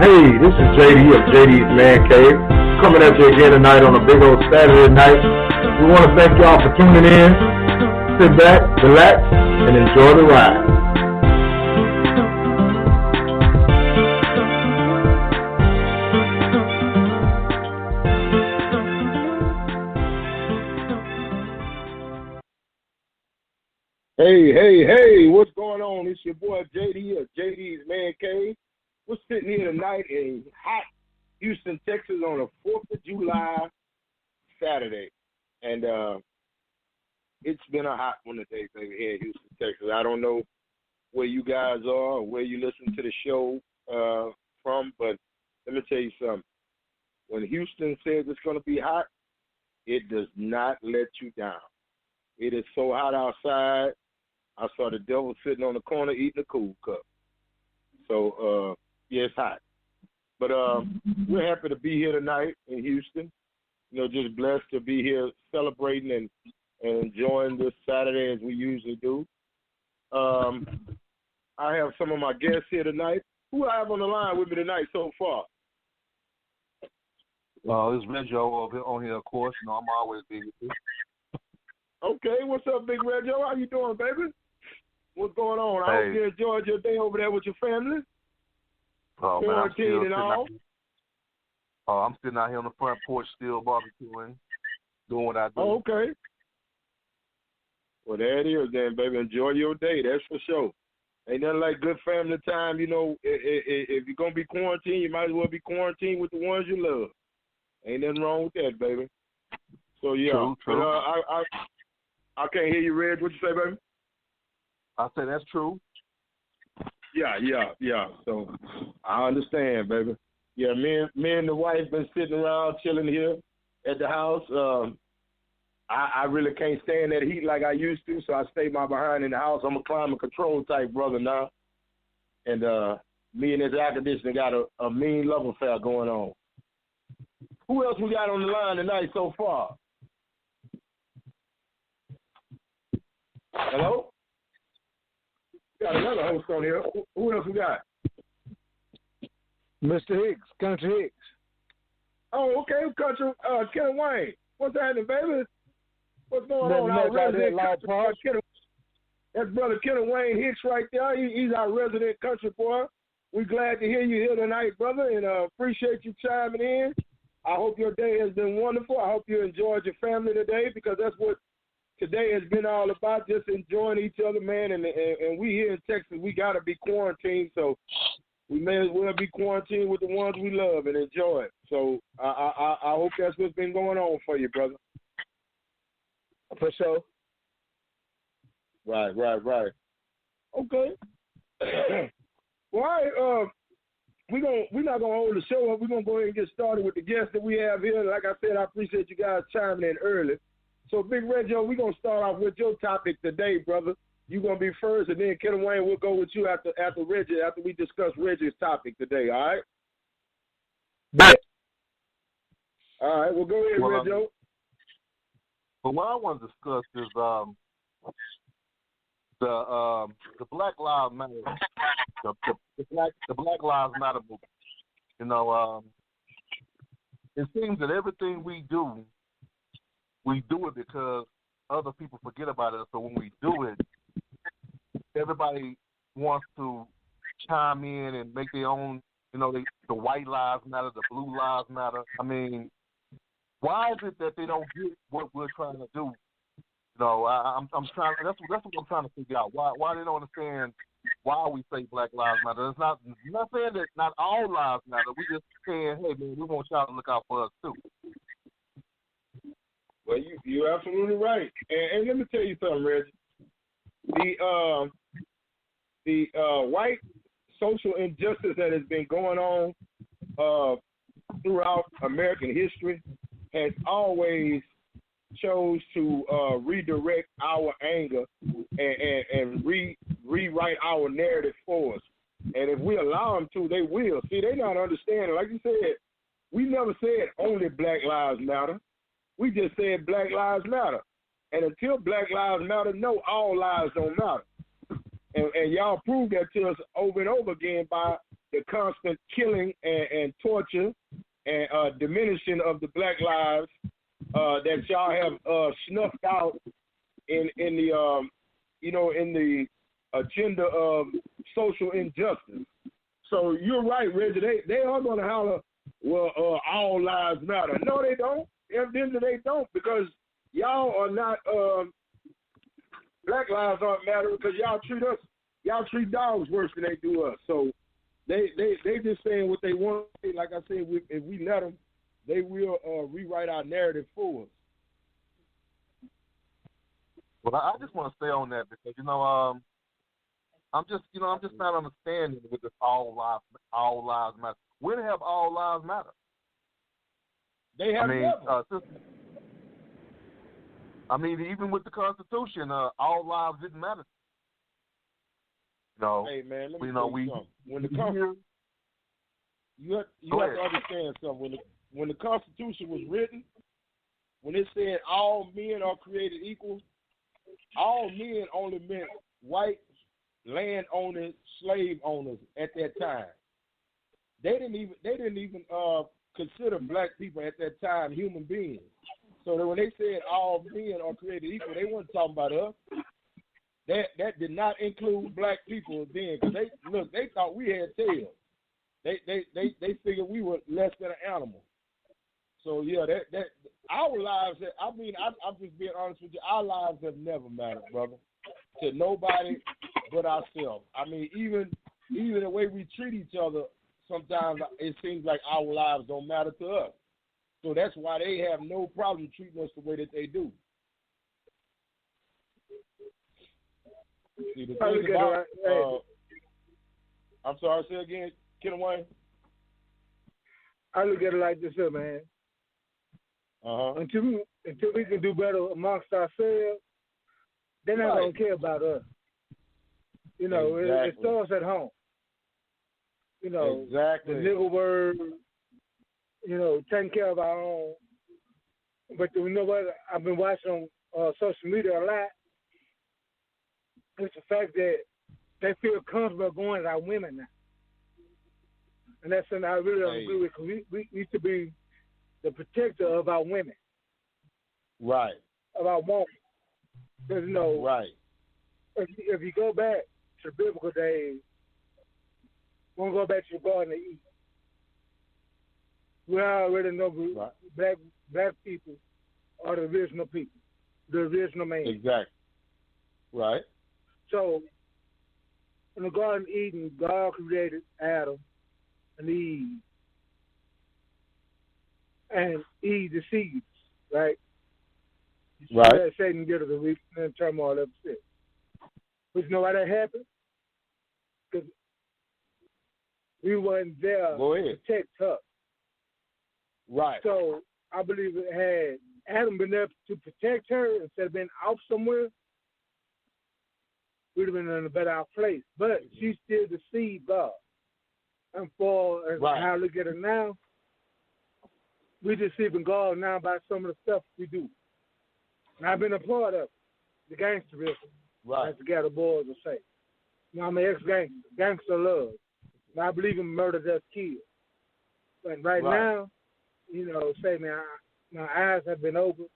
Hey, this is JD of JD's Mancave, coming at you again tonight on a big old Saturday night. We want to thank y'all for tuning in. Sit back, relax, and enjoy the ride. Hey, what's going on? It's your boy JD of JD's Mancave. We're sitting here tonight in hot Houston, Texas on a 4th of July Saturday. And it's been a hot one today, baby, here in Houston, Texas. I don't know where you guys are or where you listen to the show from, but let me tell you something. When Houston says it's going to be hot, it does not let you down. It is so hot outside. I saw the devil sitting on the corner eating a cool cup. So, yeah, it's hot. But we're happy to be here tonight in Houston. You know, just blessed to be here celebrating and enjoying this Saturday as we usually do. I have some of my guests here tonight. Who I have on the line with me tonight so far? This is Reggio on here, of course. You know, I'm always busy. Okay, what's up, Big Reggio? How you doing, baby? What's going on? I hope you enjoyed your day over there with your family. Oh, quarantine and all. I'm sitting out here on the front porch still barbecuing, doing what I do. Oh, okay. Well, there it is then, baby. Enjoy your day, that's for sure. Ain't nothing like good family time. You know, if you're going to be quarantined, you might as well be quarantined with the ones you love. Ain't nothing wrong with that, baby. So, yeah. True. But, I can't hear you, Reg. What you say, baby? I say that's true. Yeah. So I understand, baby. Yeah, me and the wife been sitting around chilling here at the house. I really can't stand that heat like I used to, so I stay my behind in the house. I'm a climate control type brother now. And me and this air conditioner got a mean love affair going on. Who else we got on the line tonight so far? Hello? Got another host on here. Who else we got? Mr. Hicks, Country Hicks. Oh, okay. Country, Kenneth Wayne. What's happening, baby? What's going on out there? That's brother Kenneth Wayne Hicks right there. He's our resident country boy. We're glad to hear you here tonight, brother, and appreciate you chiming in. I hope your day has been wonderful. I hope you enjoyed your family today, because that's what today has been all about, just enjoying each other, man. And we here in Texas, we got to be quarantined, so we may as well be quarantined with the ones we love and enjoy it. So I hope that's what's been going on for you, brother. For sure. Right. Okay. Well, all right, we're not gonna hold the show up. We're gonna go ahead and get started with the guests that we have here. Like I said, I appreciate you guys chiming in early. So, Big Reggio, we're going to start off with your topic today, brother. You're going to be first, and then Kenneth Wayne, we'll go with you after Reggie, after we discuss Reggie's topic today, all right? Bet. All right, well, go ahead, Reggio. But what I want to discuss is the Black Lives Matter, the Black Lives Matter movement. You know, it seems that everything we do it because other people forget about it. So when we do it, everybody wants to chime in and make their own, you know, the white lives matter, the blue lives matter. I mean, why is it that they don't get what we're trying to do? You know, I'm trying. That's what I'm trying to figure out. Why they don't understand why we say Black Lives Matter. It's not saying that not all lives matter. We just saying, hey man, we want y'all to look out for us too. Well, you're absolutely right. And let me tell you something, Reggie. The white social injustice that has been going on throughout American history has always chose to redirect our anger and rewrite our narrative for us. And if we allow them to, they will. See, they're not understanding. Like you said, we never said only Black Lives Matter. We just said Black Lives Matter. And until Black Lives Matter, no, all lives don't matter. And y'all prove that to us over and over again by the constant killing and torture and diminishing of the black lives that y'all have snuffed out in the in the agenda of social injustice. So you're right, Reggie. They are going to holler, well, all lives matter. No, they don't. Evidently, they don't, because y'all are not. Black lives aren't matter because y'all treat dogs worse than they do us. So they just saying what they want. Like I said, if we let them, they will rewrite our narrative for us. Well, I just want to stay on that because I'm just not understanding with this all lives matter. When have all lives matter? They have never. Even with the Constitution, all lives didn't matter. Hey man, let me tell you something. When the you have to understand something. When the Constitution was written, when it said all men are created equal, all men only meant white landowners, slave owners at that time. They didn't even consider black people at that time human beings. So that when they said all men are created equal, they weren't talking about us. That did not include black people then, because they thought we had tails. They figured we were less than an animal. So yeah, that our lives. I'm just being honest with you. Our lives have never mattered, brother, to nobody but ourselves. Even the way we treat each other, sometimes it seems like our lives don't matter to us. So that's why they have no problem treating us the way that they do. See, the thing about, I'm sorry, say again, Kenneth Wayne? I look at it like this here, man. Until we can do better amongst ourselves, they're not going to care about us. Exactly. It starts at home. Exactly. The nigger word, taking care of our own. But you know what? I've been watching on social media a lot. It's the fact that they feel comfortable going at our women now. And that's something I really don't agree with, because we used to be the protector of our women. Right. Of our women. Because, right. If you go back to the biblical days, we'll go back to the Garden of Eden. We already know black people are the original people, the original man. Exactly. Right. So, in the Garden of Eden, God created Adam and Eve. And Eve deceived, right? Right. So Satan get her the reap and turmoil ever since. But you know why that happened? Because we weren't there to protect her. Right. So I believe it had Adam been there to protect her instead of being off somewhere, we'd have been in a better place. But she still deceived God. And for as how I look at it now, we're deceiving God now by some of the stuff we do. And I've been a part of it, the gangsterism, as the ghetto boys will say. I'm an ex-gangster, gangster love. And I believe in murder, death, kill. But right now, say, man, my eyes have been open.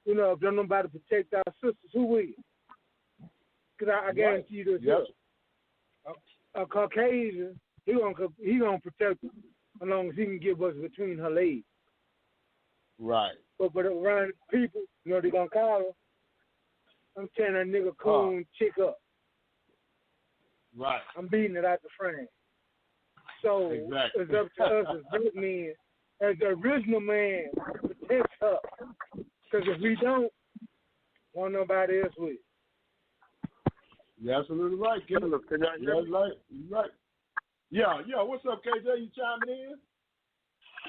If there's nobody to protect our sisters, who will? Because I guarantee you this. Yep. A Caucasian, he gonna protect her as long as he can get what's between her legs. Right. But around people, they're gonna call her. I'm tearing that nigga coon chick up. Right. I'm beating it out the frame. So it's up to us as black men, as the original man, to protect her. Because if we don't, won't nobody else will. You're absolutely right, Kenneth. You're right. Yeah. What's up, KJ? You chiming in?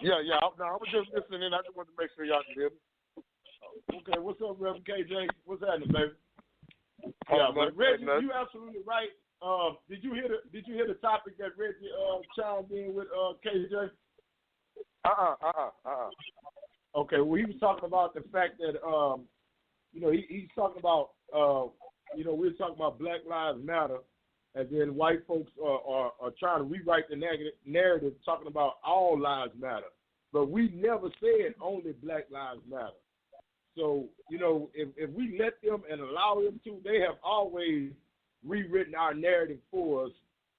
Yeah. I was just listening. I just wanted to make sure y'all can hear me. Okay. What's up, Reverend KJ? What's happening, baby? Yeah, but Reggie, you absolutely right. Did you hear the topic that Reggie chimed in with KJ? Okay. Well, he was talking about the fact that he's talking about we were talking about Black Lives Matter, and then white folks are trying to rewrite the narrative talking about all lives matter. But we never said only Black Lives Matter. So, if we let them and allow them to, they have always rewritten our narrative for us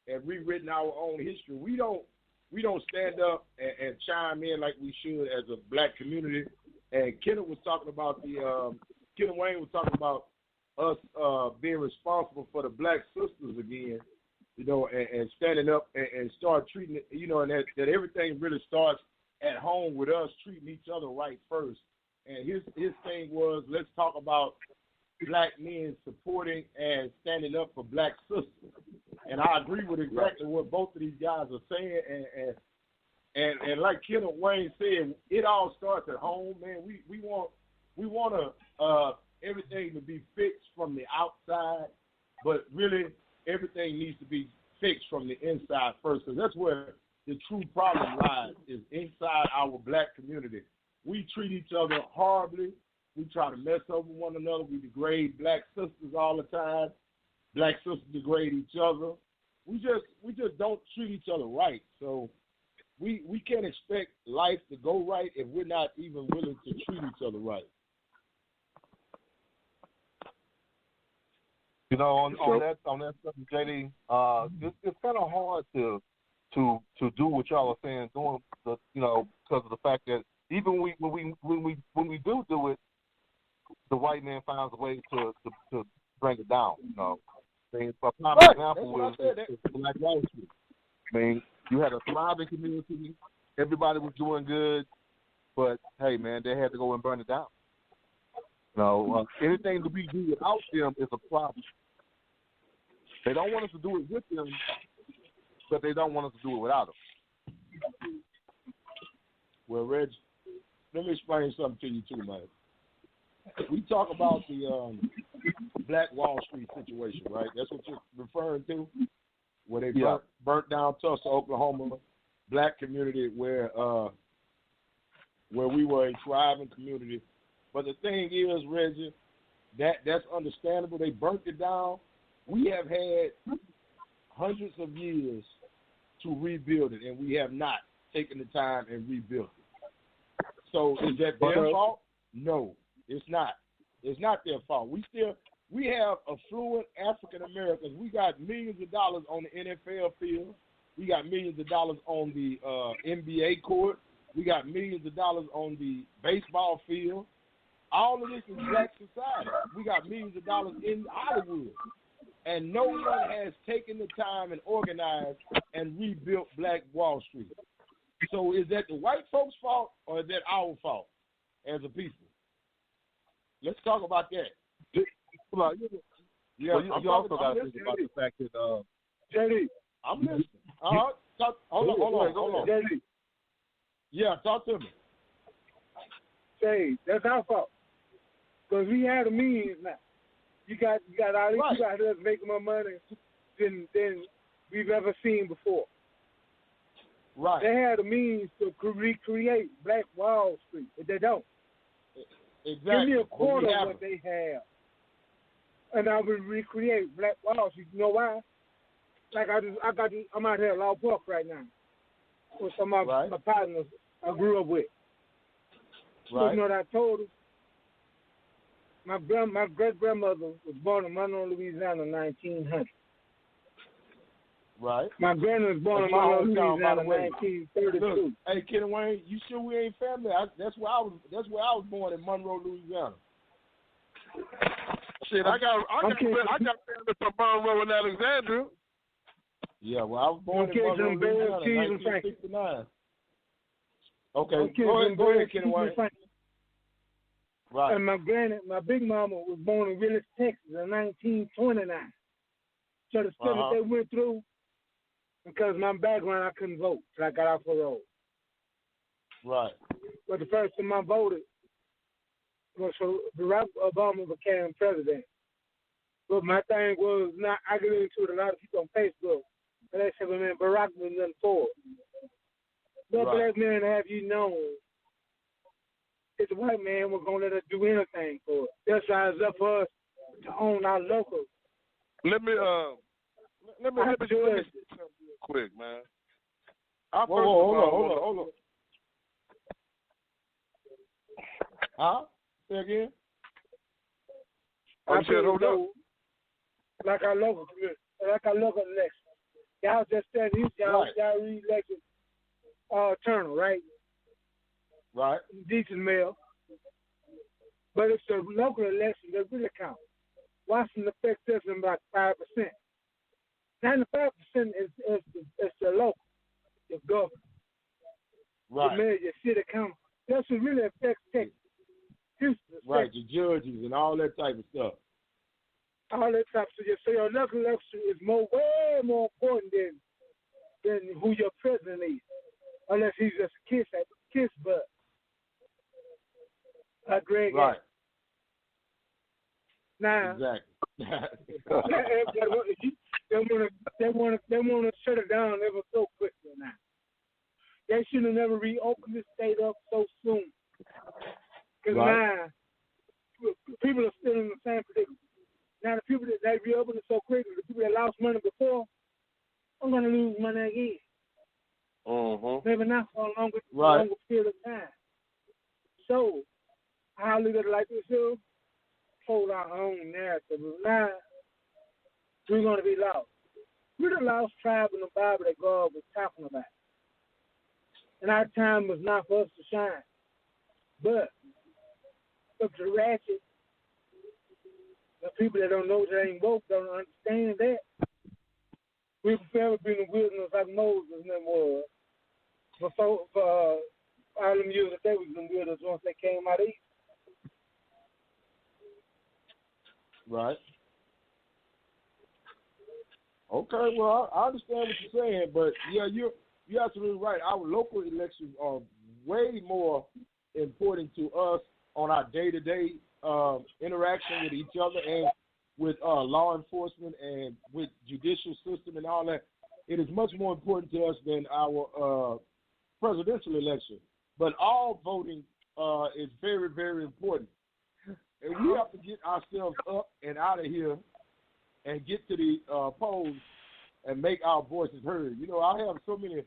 and rewritten our own history. We don't stand up and chime in like we should as a black community. And Kenneth was talking about Kenneth Wayne was talking about us being responsible for the black sisters again, and standing up and start treating it, and that everything really starts at home with us treating each other right first. And his thing was, let's talk about black men supporting and standing up for black sisters. And I agree with exactly what both of these guys are saying. And like Kenneth Wayne said, it all starts at home, man. We want everything to be fixed from the outside, but really everything needs to be fixed from the inside first, because that's where the true problem lies, is inside our black community. We treat each other horribly. We try to mess over one another. We degrade black sisters all the time. Black sisters degrade each other. We just don't treat each other right. So we can't expect life to go right if we're not even willing to treat each other right. On that subject, JD, it's kind of hard to do what y'all are saying, because of the fact that even when we do it, the white man finds a way to bring it down. A prime example is Black Wall Street. I mean, you had a thriving community, everybody was doing good, but hey, man, they had to go and burn it down. Anything that we do without them is a problem. They don't want us to do it with them, but they don't want us to do it without them. Well, Reg, let me explain something to you too, man. We talk about the Black Wall Street situation, right? That's what you're referring to, where they burnt down Tulsa, Oklahoma, black community where we were a thriving community. But the thing is, Reggie, that's understandable. They burnt it down. We have had hundreds of years to rebuild it, and we have not taken the time and rebuilt it. So is that their fault? No, it's not. It's not their fault. We have affluent African Americans. We got millions of dollars on the NFL field. We got millions of dollars on the NBA court. We got millions of dollars on the baseball field. All of this is black society. We got millions of dollars in Hollywood. And no one has taken the time and organized and rebuilt Black Wall Street. So is that the white folks' fault or is that our fault as a people? Let's talk about that. You also got to think about the fact that JD, I'm listening. Hold on. JD. Yeah, talk to me. Say, that's our fault. Because we had the means now. You got all these people out there making more money than we've ever seen before. Right. They had the means to recreate Black Wall Street, but they don't. Exactly. Give me a quarter of what they have, and I will recreate Black Wall Street. You know why? Like I'm out here at Law Park right now with some of my partners I grew up with. Right. You know what I told them? My great-grandmother was born in Monroe, Louisiana in 1900. Right. My granny was born in Monroe, Louisiana in 1932. Look, hey, Kenneth Wayne, you sure we ain't family? That's where I was born in Monroe, Louisiana. Shit, I got family from Monroe and Alexandria. Yeah, well, I was born in Monroe, Louisiana in 1969. Okay, go ahead, Kenneth Wayne. Right. And my big mama was born in Willis, Texas in 1929. So the stuff that they went through, because of my background, I couldn't vote till I got off the road. Right. But the first time I voted was so Barack Obama became president. But my thing was, not I get into it a lot of people on Facebook, and they said, well, man, Barack was nothing for it. But black man, have you known? It's a white man was going to let us do anything for it. That's why it's up for us to own our locals. Let me let me say something real quick, man. Hold on. Huh? Say again? I said, hold up. Like our local election. Y'all just said y'all re-elected Turner, right? Right. Decent male. But it's the local election that really counts. Washington affects us in about 5%. 95% is the local, the governor, right. The mayor, your city council. That's what really affects Texas. Right, the judges and all that type of stuff. All that type of stuff. So your local election is way more important than who your president is, unless he's just a kiss butt. Greg. Right. Now, exactly. they want to shut it down ever so quickly now. They should have never reopened this state up so soon. Because now, people are still in the same predicament. Now, the people that they reopened it so quickly, the people that lost money before, I'm going to lose money again. Mm-hmm. Maybe not for a longer period of time. So, I look at it like this, too. Hold our own narrative. Now, we're going to be lost. We're the lost tribe in the Bible that God was talking about. And our time was not for us to shine. But if the ratchet, the people that don't know that ain't woke don't understand that, we've forever been in the wilderness like Moses and them was. Before, for all them years that they was in the wilderness once they came out east. Right. Okay, well, I understand what you're saying, but yeah, you're absolutely right. Our local elections are way more important to us on our day-to-day interaction with each other and with law enforcement and with judicial system and all that. It is much more important to us than our presidential election. But all voting is very, very important. And we have to get ourselves up and out of here and get to the polls and make our voices heard. You know, I have so many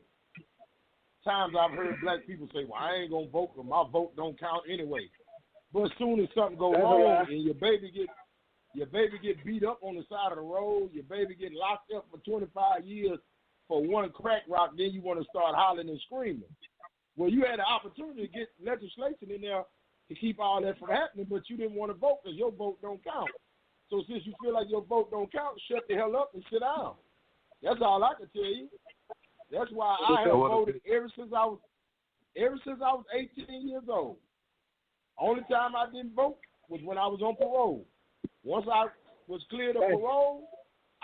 times I've heard black people say, well, I ain't going to vote because my vote don't count anyway. But as soon as something goes wrong and your baby get beat up on the side of the road, your baby get locked up for 25 years for one crack rock, then you want to start hollering and screaming. Well, you had the opportunity to get legislation in there to keep all that from happening, but you didn't want to vote because your vote don't count. So since you feel like your vote don't count, shut the hell up and sit down. That's all I can tell you. That's why I have voted ever since I was 18 years old. Only time I didn't vote was when I was on parole. Once I was cleared of parole,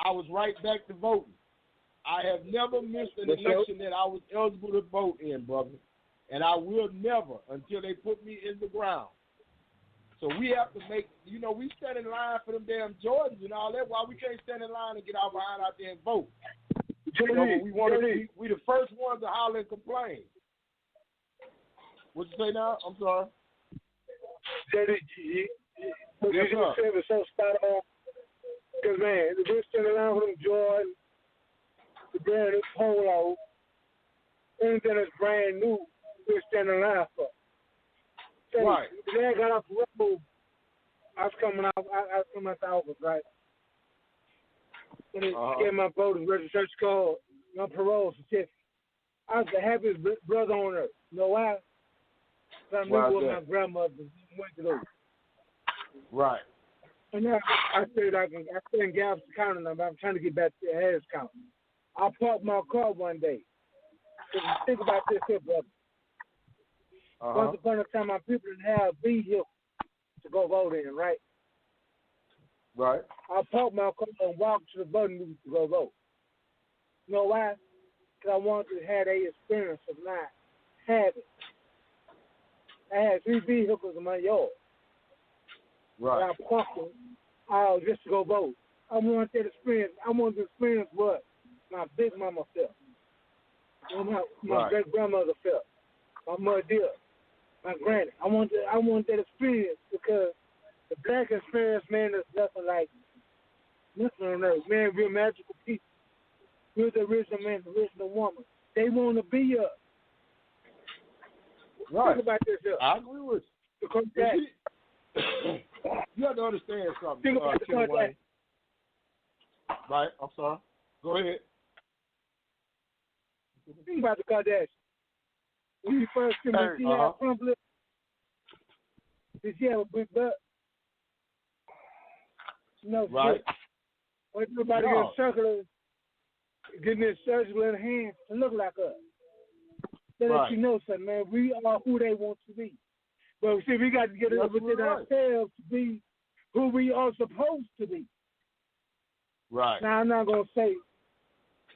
I was right back to voting. I have never missed an election that I was eligible to vote in, brother. And I will never until they put me in the ground. So we have to make, you know, we stand in line for them damn Jordans and all that. Why we can't stand in line and get our behind out there and vote? You know, we the first ones to holler and complain. What you say now? I'm sorry. What you just said was so spot on. Because, man, we're standing in line for them Jordans, the brand new Polo, anything that's brand new, we're standing in line for. So, right. Today I got off the road. I was coming out the office, right? And get my voter's registration card, my parole certificate. I was the happiest brother on earth. You know why? Because I remember when my grandmother went to those. Right. And now I stay in Galveston County now, but I'm trying to get back to Harris County. I parked my car one day. Think about this here, brother. Once upon a time, my people didn't have vehicles to go vote in, right? Right. I parked my car and walked to the voting booth to go vote. You know why? Because I wanted to have the experience of not having. I had 3 vehicles in my yard. Right. And I parked them just to go vote. I wanted that experience. I wanted to experience what my big mama felt. What my great grandmother felt. My mother did. My granny. I want that experience because the black experience, man, is nothing on earth. Man, we're magical people. We're the original man, the original woman. They want to be us. Right. Think about this here. I agree with you. Because that, you have to understand something, think about the Ken Wayne. Right, I'm sorry. Go ahead. Think about the Kardashians. When you first came in, she had plump lips. Did she have a big butt? No. Right. When everybody getting their circular hands to look like us. They let you know something, man. We are who they want to be. But see, we got to get it within ourselves to be who we are supposed to be. Right. Now, I'm not going to say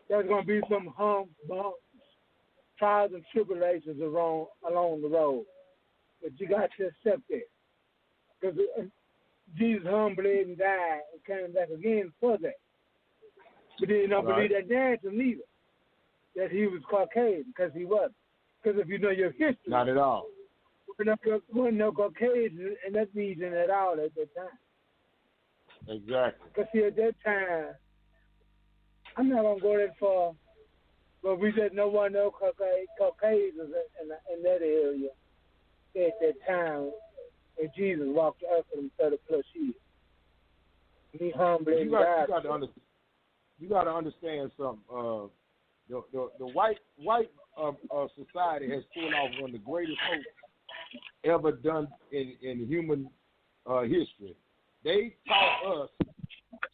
there's going to be some humps, bumps, trials and tribulations along the road. But you got to accept that. Because Jesus hung, bled, and died and came back again for that. But then you don't believe that dancing neither, that he was Caucasian, because he wasn't. Because if you know your history. Not at all. There wasn't no Caucasian in that region at all at that time. Exactly. Because see, at that time, I'm not going to go that far, but we just know one no Caucasians in that area at that time when Jesus walked the earth for them 30 plus years. He humbled and died. You got to understand something. The white society has pulled off one of the greatest hoaxes ever done in human history. They taught us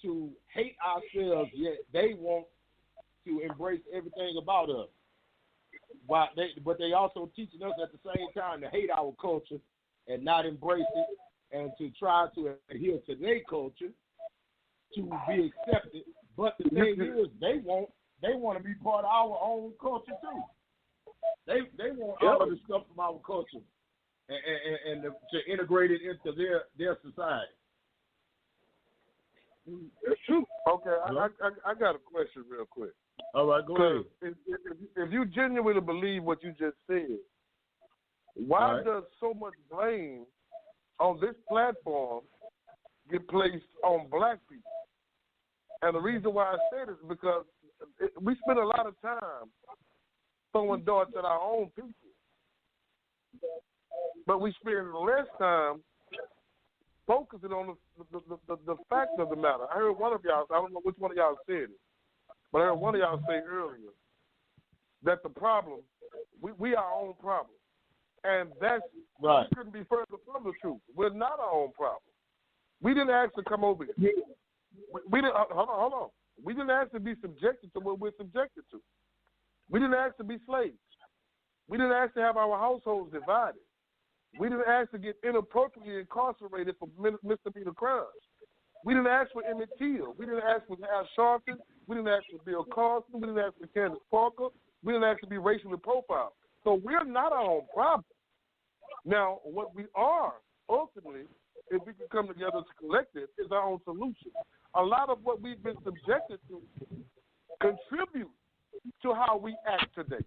to hate ourselves, yet they want to embrace everything about us. But they also teaching us at the same time to hate our culture and not embrace it, and to try to adhere to their culture to be accepted. But the thing is, they want to be part of our own culture too. They want all of the stuff from our culture and to integrate it into their society. It's true. Okay, I got a question real quick. All right, go ahead. If you genuinely believe what you just said, why does so much blame on this platform get placed on black people? And the reason why I say this is because we spend a lot of time throwing darts at our own people, but we spend less time focusing on the fact of the matter. I heard one of y'all, I don't know which one of y'all said it, but I heard one of y'all say earlier that the problem, we are our own problem. And that's right. Couldn't be further from the truth. We're not our own problem. We didn't ask to come over here. We didn't, hold on. We didn't ask to be subjected to what we're subjected to. We didn't ask to be slaves. We didn't ask to have our households divided. We didn't ask to get inappropriately incarcerated for misdemeanor crimes. We didn't ask for Emmett Till. We didn't ask for Al Sharpton. We didn't ask for Bill Carson. We didn't ask for Candace Parker. We didn't ask to be racially profiled. So we're not our own problem. Now, what we are, ultimately, if we can come together as a collective, is our own solution. A lot of what we've been subjected to contribute to how we act today.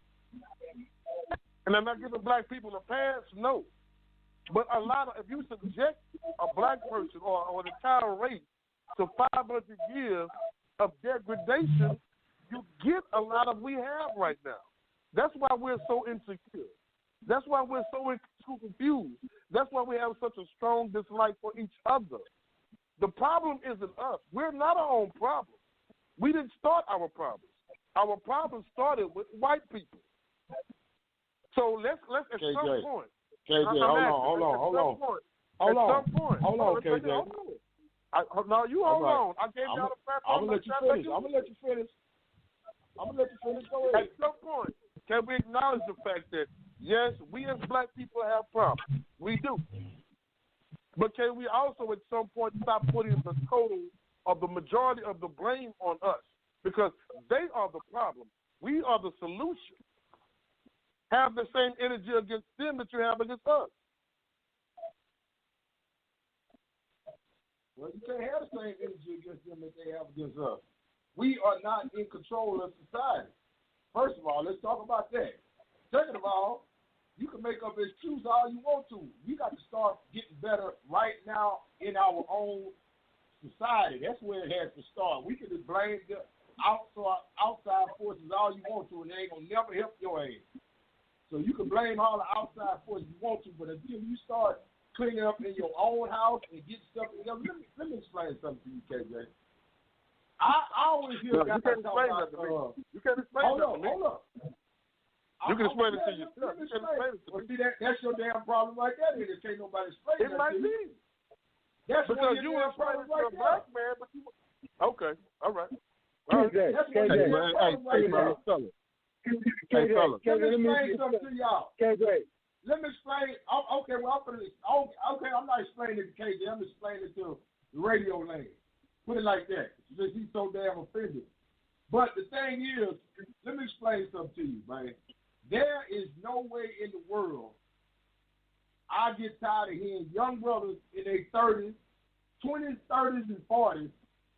And I'm not giving black people a pass, no. But a lot of, if you subject a black person or an entire race to 500 years of degradation, you get a lot of we have right now. That's why we're so insecure. That's why we're so confused. That's why we have such a strong dislike for each other. The problem isn't us. We're not our own problem. We didn't start our problems. Our problems started with white people. So let's at KJ. some point. KJ, hold on, KJ. No, you hold on. I gave y'all the platform. I'm gonna let you finish. Go ahead. At some point, can we acknowledge the fact that, yes, we as black people have problems? We do. But can we also at some point stop putting the total of the majority of the blame on us? Because they are the problem. We are the solution. Have the same energy against them that you have against us. Well, you can't have the same energy against them that they have against us. We are not in control of society. First of all, let's talk about that. Second of all, you can make up excuses all you want to. We got to start getting better right now in our own society. That's where it has to start. We can just blame outside forces all you want to, and they ain't gonna never help your ass. So you can blame all the outside forces you want to, but until you start cleaning up in your own house and get stuff together, let me explain something to you, KJ. I always hear guys talk about. You can't explain it to me. Hold up. You can explain it to yourself. You can explain it to me. See, that's your damn problem right there. It ain't nobody explain it might be. That's because you were explaining to a black man, but you. Okay, all right. KJ, Hey, fellas. Let me explain something to y'all. KJ. Let me explain. Okay, well, I'm not explaining it to KJ. I'm explaining it to the radio land. Put it like that. Since he's so damn offended. But the thing is, let me explain something to you, man. There is no way in the world I get tired of hearing young brothers in their 30s, 20s, 30s, and 40s,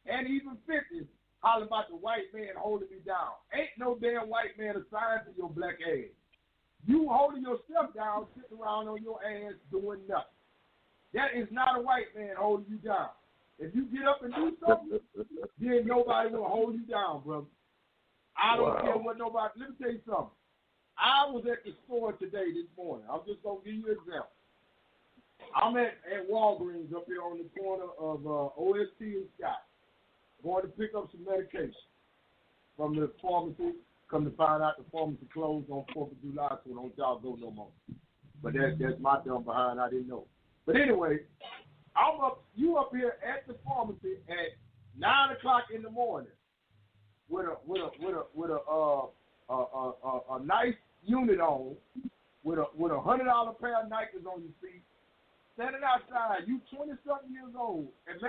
and even 50s holler about the white man holding me down. Ain't no damn white man assigned to your black ass. You holding yourself down, sitting around on your ass doing nothing. That is not a white man holding you down. If you get up and do something, then nobody will hold you down, brother. I don't care what nobody. Let me tell you something. I was at the store today this morning. I'm just going to give you an example. I'm at Walgreens up here on the corner of OST and Scott. Going to pick up some medication from the pharmacy. Come to find out the pharmacy closed on 4th of July, so don't y'all go no more. But that's my dumb behind. I didn't know. But anyway, you up here at the pharmacy at 9 o'clock in the morning with a nice unit on, with a $100 pair of Nikes on your feet, standing outside. You 20-something years old, and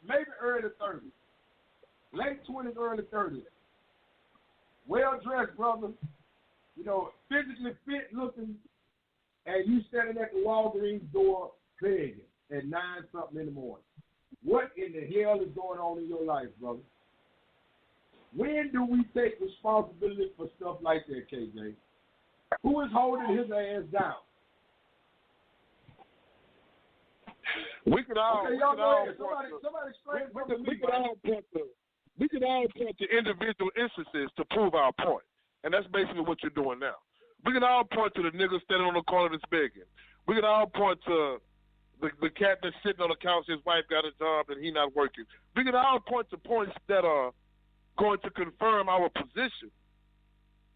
maybe early 30s, late 20s, early 30s. Well dressed, brother. You know, physically fit looking, and you standing at the Walgreens door begging at 9-something in the morning. What in the hell is going on in your life, brother? When do we take responsibility for stuff like that, KJ? Who is holding his ass down? We could all. Okay, y'all go ahead. Somebody explain something to me. We could all point to individual instances to prove our point, and that's basically what you're doing now. We can all point to the nigga standing on the corner that's begging. We can all point to the cat that's sitting on the couch, his wife got a job and he not working. We can all point to points that are going to confirm our position.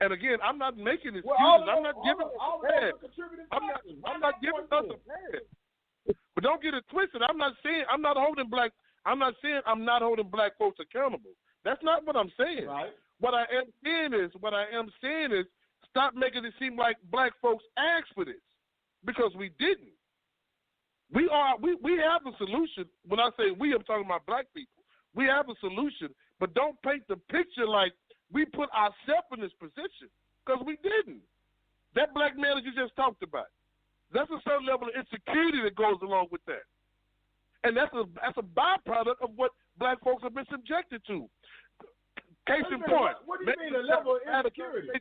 And again, I'm not making excuses. I'm not giving us a pass. I'm not giving us a pass. But don't get it twisted. I'm not saying I'm not holding black folks accountable. That's not what I'm saying. Right. What I am saying is stop making it seem like black folks asked for this, because we didn't. We have a solution. When I say we, I'm talking about black people. We have a solution, but don't paint the picture like we put ourselves in this position, because we didn't. That black man that you just talked about, that's a certain level of insecurity that goes along with that. And that's a byproduct of what black folks have been subjected to. Case in point. What do you mean a level of insecurity?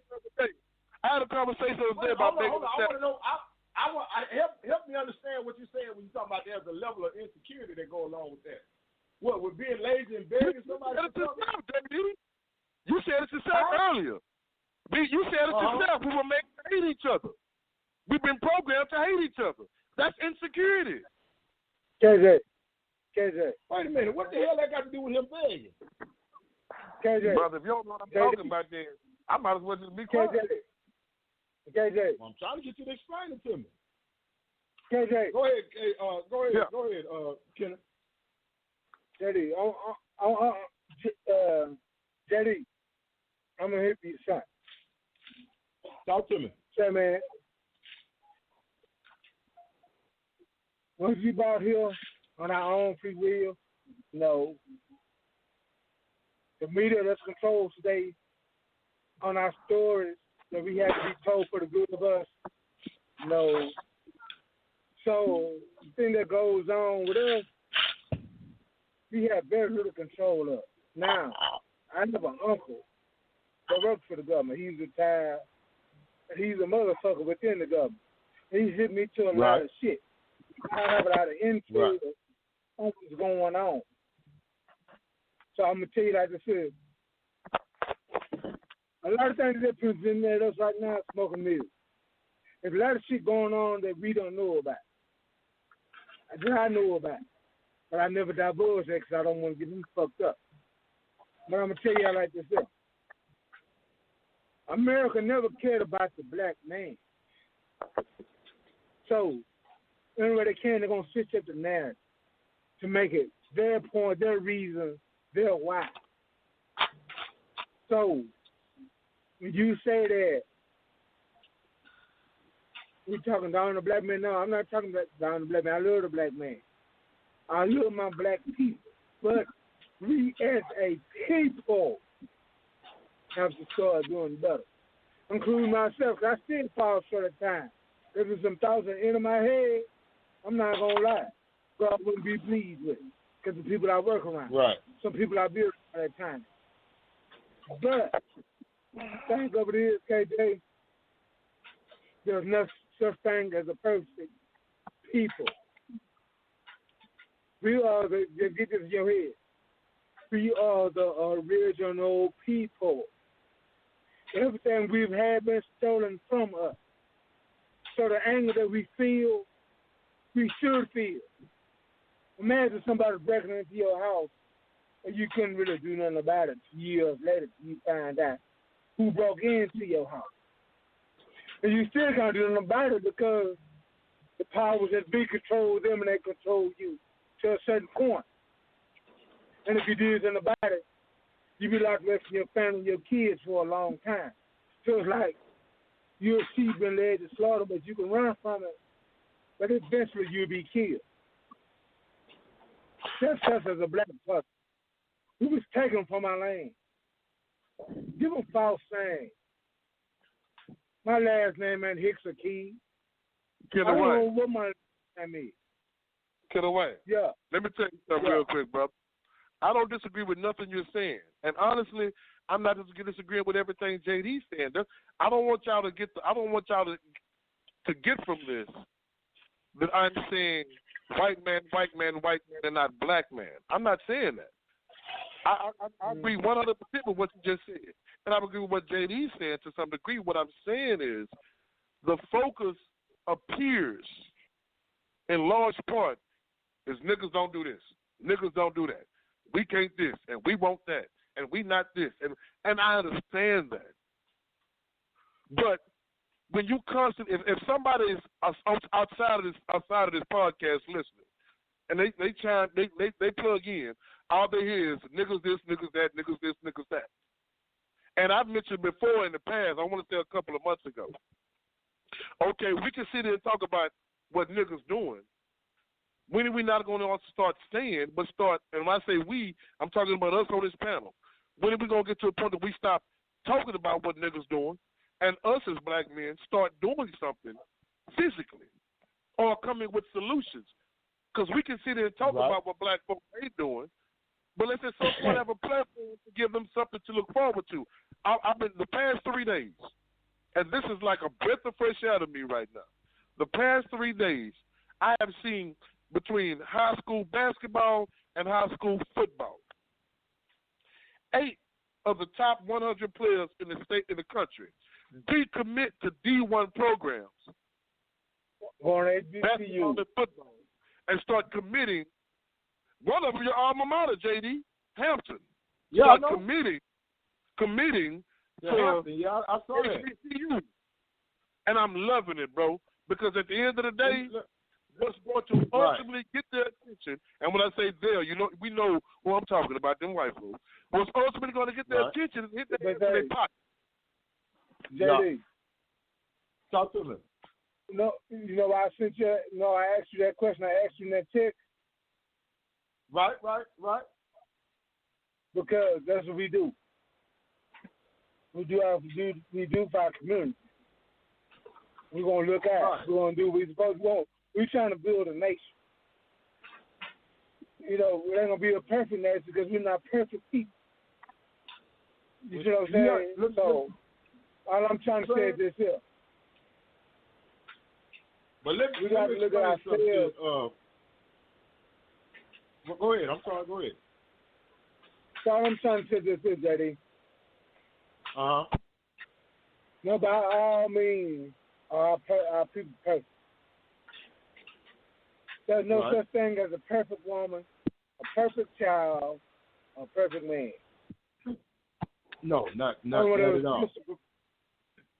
I had a conversation the other day about making I want to know. Help me understand what you're saying when you're talking about there's a level of insecurity that go along with that. What, with being lazy and begging somebody? You said it yourself earlier. You said it yourself. We were made to hate each other. We've been programmed to hate each other. That's insecurity. KJ. Wait a minute. What the hell that got to do with him begging? KJ. Brother, if you don't know what I'm talking about, then I might as well just be quiet. KJ. Well, I'm trying to get you to explain it to me. KJ. Go ahead. Go ahead, Kenneth. JD, JD, I'm gonna hit you, son. Talk to me. Say, man, once we out here on our own free will, no. The media that's controlled today on our stories that we have to be told for the good of us, no. So the thing that goes on with us, we have very little control of. Now, I have an uncle that works for the government. He's retired. He's a motherfucker within the government. He's hit me to a lot of shit. I have a lot of intel on what's going on. So I'm going to tell you like I said, A lot of things that present us right now smoking music. There's a lot of shit going on that we don't know about. That I know about. But I never divulge that because I don't want to get them fucked up. But I'm going to tell y'all like this here. America never cared about the black man. So, anyway they can, they're going to switch up the narrative to make it their point, their reason, their why. So, when you say that we're talking down the black man, no, I'm not talking about down the black man. I love the black man. I love my black people. But we as a people have to start doing better. Including myself, 'cause I still fall short of time. There's some thoughts that enter my head, I'm not going to lie. God wouldn't be pleased with it. Because the people I work around. Right. Some people I build around at times. But, think of it is, KJ, there's no such thing as a perfect people. We are the, get this in your head. We are the original people. Everything we've had been stolen from us. So the anger that we feel, we should feel. Imagine somebody breaking into your house and you couldn't really do nothing about it. Years later, you find out who broke into your house. And you still can't do nothing about it because the powers that be control them and they control you to a certain point. And if you do something about it, you be locked away from your family and your kids for a long time. So it's like you're a sheep been led to slaughter, but you can run from it, but eventually you'll be killed. That's us as a black person. We was taken from our land. Give them false saying. My last name ain't Hicks or Key. Get I don't away. know what my name is. Get away. Yeah. Let me tell you something real quick, bro. I don't disagree with nothing you're saying. And honestly, I'm not disagreeing with everything JD's saying. I don't want y'all to get to get from this that I'm saying white man, and not black man. I'm not saying that. I agree 100% with what you just said. And I agree with what JD's saying to some degree. What I'm saying is the focus appears in large part is niggas don't do this. Niggas don't do that. We can't this, and we want that, and we not this. And I understand that. But when you constantly, if somebody is outside of this podcast listening, and they plug in, all they hear is niggas this, niggas that, niggas this, niggas that. And I've mentioned before in the past, I want to say a couple of months ago, okay, we can sit here and talk about what niggas doing. When are we not going to also start saying, but start, and when I say we, I'm talking about us on this panel. When are we going to get to a point that we stop talking about what niggas doing and us as black men start doing something physically or coming with solutions? Because we can sit here and talk about what black folks ain't doing, but let's at some point have a platform to give them something to look forward to. I've been the past 3 days, and this is like a breath of fresh air to me right now. The past 3 days, I have seen between high school basketball and high school football, 8 of the top 100 players in the state, in the country, decommit to D1 programs, basketball and football, and start committing. One of them, your alma mater, JD, Hampton. Yeah, start I know. committing to Hampton. Yeah, I saw that. HBCU. And I'm loving it, bro, because at the end of the day, what's going to ultimately get their attention, and when I say there, we know who I'm talking about, them white folks. What's ultimately going to get their attention is hit their pocket. JD. Talk to me. No, you know why I sent you? No, I asked you that question. I asked you in that text. Right. Because that's what we do. We do for our community. We're gonna look out. Right. We're gonna do what we're supposed to do. We're trying to build a nation. You know, it ain't gonna be a perfect nation because we're not perfect people. You see what I'm saying? Yeah, so all I'm trying to say is this here. But we got to look at ourselves. Go ahead. I'm sorry. Go ahead. So all I'm trying to say is this, JD. No, by all means, our people perfect. There's no such thing as a perfect woman, a perfect child, a perfect man. No, not at all.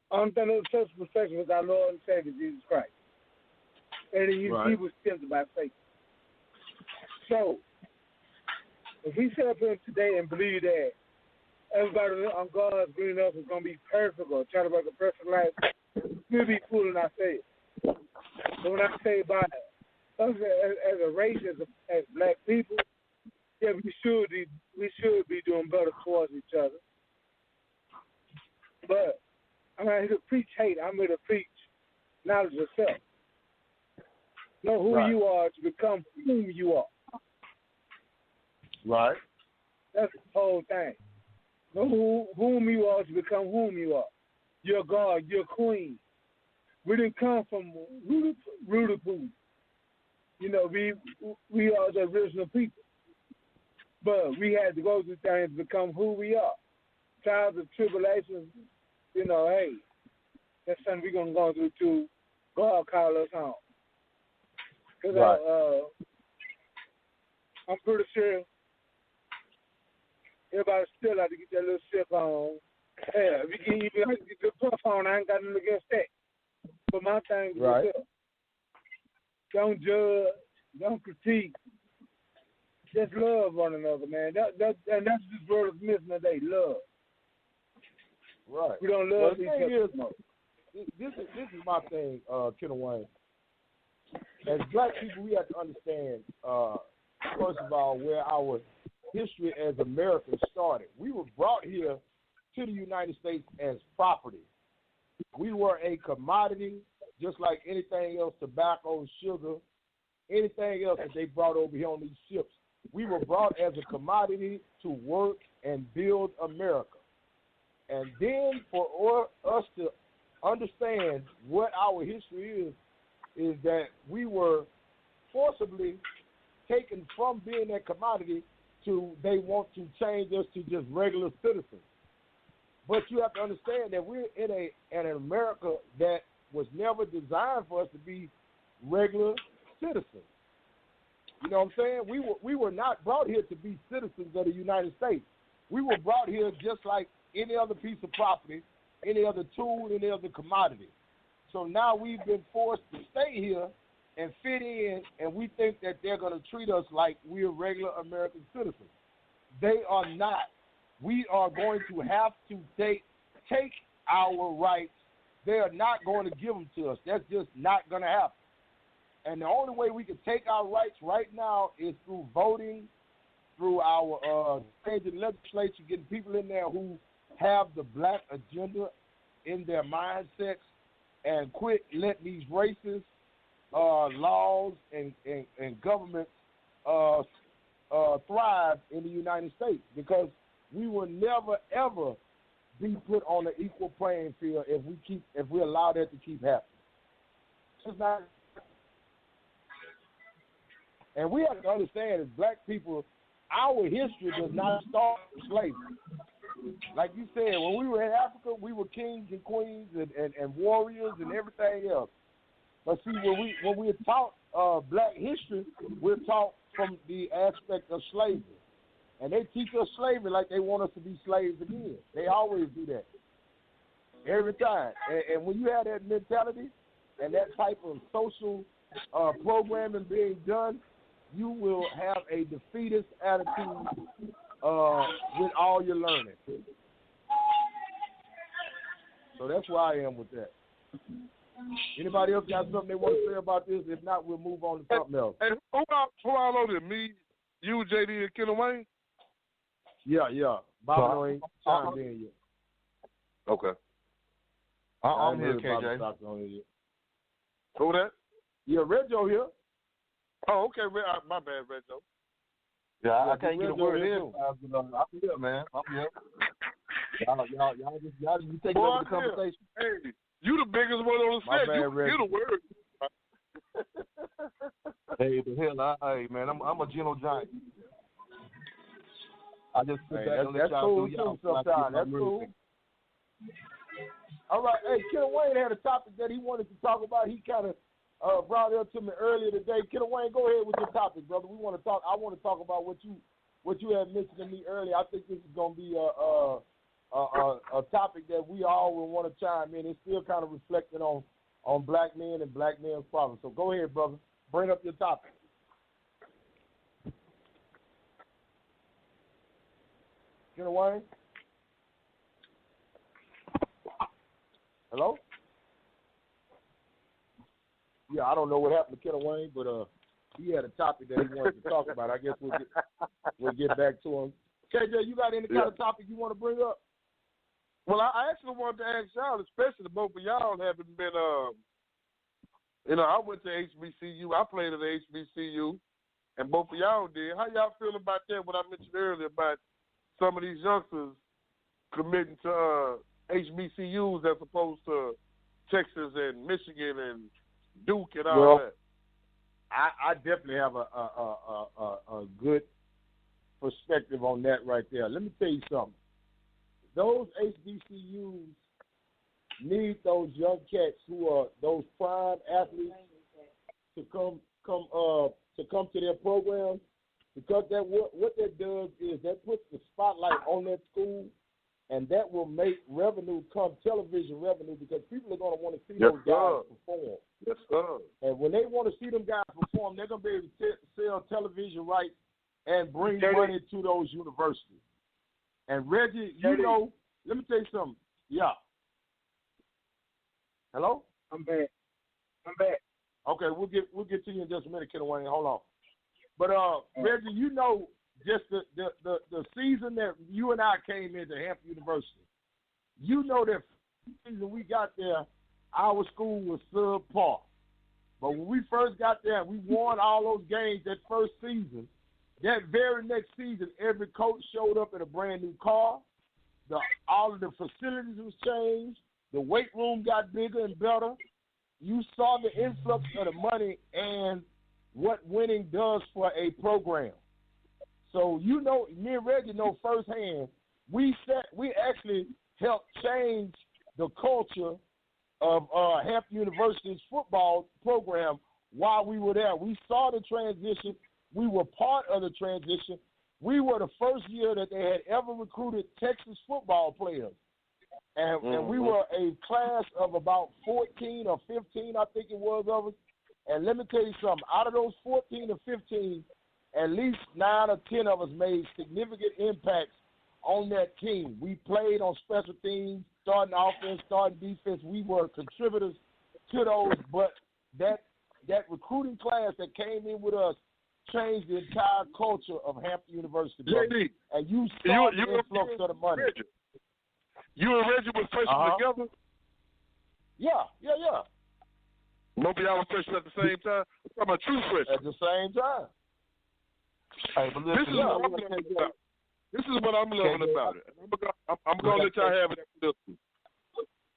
Only thing that was such perfection was our Lord and Savior Jesus Christ. And he was tempted by Satan. So, if we sit up here today and believe that everybody on God's green earth is going to be perfect or try to work a perfect life, we'll be fooling ourselves. So when I say about us as a race, as black people, yeah, we should be doing better towards each other. But I'm not here to preach hate. I'm here to preach knowledge of self. Know who you are to become whom you are. Right. That's the whole thing. Know whom you are to become whom you are. You're God. You're queen. We didn't come from Rudapoo. You know, we are the original people. But we had to go through things to become who we are. Trials of tribulations, you know, hey, that's something we're going to go through too. God call us home. Because I'm pretty sure everybody still have to get that little sip on. Yeah, if you can even get the puff on, I ain't got nothing against that. But my thing is this. Don't judge, don't critique. Just love one another, man. And that's this world is missing today, love. Right. We don't love each other. This is my thing, Kenneth Wayne. As black people, we have to understand, first of all, where our history as Americans started. We were brought here to the United States as property. We were a commodity, just like anything else, tobacco, sugar, anything else that they brought over here on these ships. We were brought as a commodity to work and build America. And then for us to understand what our history is that we were forcibly taken from being a commodity to they want to change us to just regular citizens. But you have to understand that we're in an America that was never designed for us to be regular citizens. You know what I'm saying? We were not brought here to be citizens of the United States. We were brought here just like any other piece of property, any other tool, any other commodity. So now we've been forced to stay here and fit in, and we think that they're going to treat us like we're regular American citizens. They are not. We are going to have to take our rights. They are not going to give them to us. That's just not going to happen. And the only way we can take our rights right now is through voting, through our changing legislature, getting people in there who have the black agenda in their mindsets, and quit letting these racist laws and governments thrive in the United States, because we will never ever be put on an equal playing field if we allow that to keep happening. It's not. And we have to understand, as black people, our history does not start with slavery. Like you said, when we were in Africa, we were kings and queens and warriors and everything else. But see, when we're taught black history, we're taught from the aspect of slavery. And they teach us slavery like they want us to be slaves again. They always do that. Every time. And when you have that mentality and that type of social programming being done, you will have a defeatist attitude with all your learning. So that's where I am with that. Anybody else got something they want to say about this? If not, we'll move on to something else. Hey, who all on it? Me, you, JD, and Kenneth Wayne? Yeah. Bobino ain't chimed in yet. Okay. I'm here, KJ. Who that? Yeah, Reggio here. Oh, okay. My bad, Reggio. Yeah, I can't get a word in. I'm here, man. I'm here. Y'all just taking over the conversation. Hey, you the biggest one on the set. You get a word. Hey, the hell, hey, man, I'm a gentle giant. I just sit back and let y'all do y'all. Sometimes. That's cool. All right. Hey, Kenneth Wayne had a topic that he wanted to talk about. He kind of brought it up to me earlier today. Kenneth Wayne, go ahead with your topic, brother. I want to talk about what you had mentioned to me earlier. I think this is going to be a topic that we all will want to chime in. It's still kind of reflecting on black men and black men's problems. So go ahead, brother. Bring up your topic. Kenneth Wayne? Hello? Yeah, I don't know what happened to Kenneth Wayne, but he had a topic that he wanted to talk about. I guess we'll get back to him. KJ, you got any kind of topic you want to bring up? Well, I actually wanted to ask y'all, especially the both of y'all having been, I went to HBCU. I played at the HBCU, and both of y'all did. How y'all feel about that, what I mentioned earlier about some of these youngsters committing to HBCUs as opposed to Texas and Michigan and Duke and all that? I definitely have a good perspective on that right there. Let me tell you something. Those HBCUs need those young cats who are those prime athletes to come to their programs, because what that does is that puts the spotlight on that school, and that will make revenue come, television revenue, because people are going to want to see those guys perform. Yes, sir. And when they want to see them guys perform, they're going to be able to sell television rights and bring money to those universities. And Reggie, let me tell you something. Yeah. Hello? I'm back. Okay, we'll get to you in just a minute, Kenneth Wayne. Hold on. But Reggie, just the season that you and I came into Hampton University, that season we got there, our school was subpar. But when we first got there, we won all those games that first season. That very next season, every coach showed up in a brand new car. All of the facilities was changed. The weight room got bigger and better. You saw the influx of the money and what winning does for a program. So me and Reggie know firsthand, we actually helped change the culture of Hampton University's football program while we were there. We saw the transition. We were part of the transition. We were the first year that they had ever recruited Texas football players. And we were a class of about 14 or 15, I think it was, of us. And let me tell you something. Out of those 14 or 15, at least 9 or 10 of us made significant impacts on that team. We played on special teams, starting offense, starting defense. We were contributors to those. But that recruiting class that came in with us changed the entire culture of Hampton University. JD, and you saw the influx of the money. You and Reggie were freshmen together? Yeah. Both of y'all were freshmen at the same time? I'm talking about true freshmen. At the same time. Hey, but listen, this is what I'm loving about it. I'm going to let y'all have it after this.